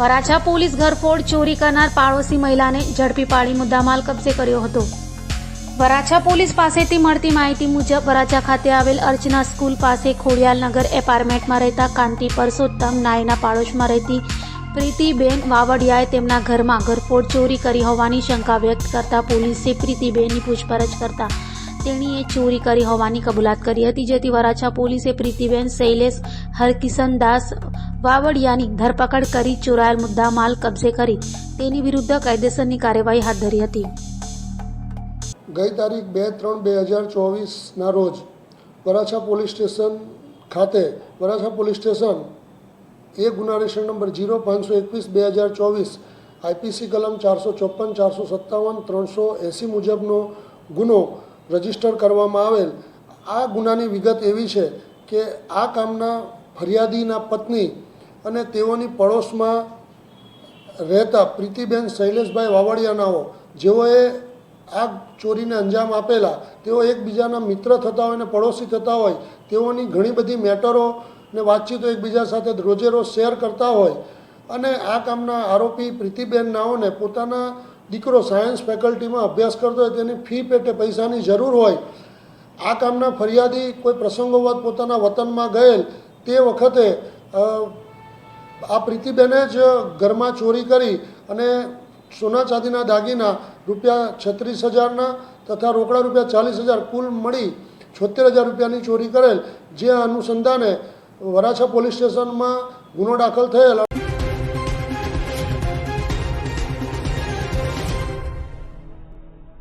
Varachha police ઘરફોડ ચોરી કરનાર પાડોશી મહિલાને ઝડપી પાડી મુદ્દામાલ કબજે કર્યો હતો। વરાછા પોલીસ પાસેથી મળતી માહિતી મુજબ વરાછા ખાતે આવેલ અર્ચના સ્કૂલ પાસે ખોડિયાલનગર એપાર્ટમેન્ટમાં રહેતા કાંતિ પરસોત્તમ નાયના પાડોશમાં રહેતી પ્રીતિબેન વાવડિયાએ તેમના ઘરમાં ઘરફોડ ચોરી કરી હોવાની શંકા વ્યક્ત કરતા પોલીસે પ્રીતિબેનની પૂછપરછ કરતા તેણીએ ચોરી કરી હોવાની કબૂલાત કરી હતી, જેથી વરાછા પોલીસે પ્રીતિબેન શૈલેષ હરકિશનદાસ વાવડિયાની ધરપકડ કરી ચોરાયેલ મુદ્દામાલ કબજે કરી તેની વિરુદ્ધ કાયદેસરની કાર્યવાહી હાથ ધરી હતી। ગઈ તારીખ 2/3/2024ના રોજ વરાછા પોલીસ સ્ટેશન ખાતે વરાછા પોલીસ સ્ટેશન એ ગુના રજિસ્ટર નંબર 0521/2024 આઈપીસી કલમ 454, 457, 380 મુજબનો ગુનો રજીસ્ટર કરવામાં આવેલ। આ ગુનાની વિગત એવી છે કે આ કામના ફરિયાદીના પત્ની અને તેઓની પડોશમાં રહેતા પ્રીતિબેન શૈલેષભાઈ વાવડિયાનાઓ જેઓએ આ ચોરીને અંજામ આપેલા, તેઓ એકબીજાના મિત્ર થતા હોય અને પડોશી થતા હોય, તેઓની ઘણી બધી મેટરો ને વાતચીતો એકબીજા સાથે રોજે રોજ શેર કરતા હોય અને આ કામના આરોપી પ્રીતિબેન નાઓને પોતાના દીકરો સાયન્સ ફેકલ્ટીમાં અભ્યાસ કરતો હોય, તેની ફી પેટે પૈસાની જરૂર હોય। આ કામના ફરિયાદી કોઈ પ્રસંગોવત પોતાના વતનમાં ગયેલ તે વખતે આ પ્રીતિબેને જ ઘરમાં ચોરી કરી અને સોના ચાંદીના દાગીના ₹36,000 તથા રોકડા ₹40,000 કુલ મળી 76,000 રૂપિયાની ચોરી કરેલ, જે અનુસંધાને વરાછા પોલીસ સ્ટેશનમાં ગુનો દાખલ થયેલ।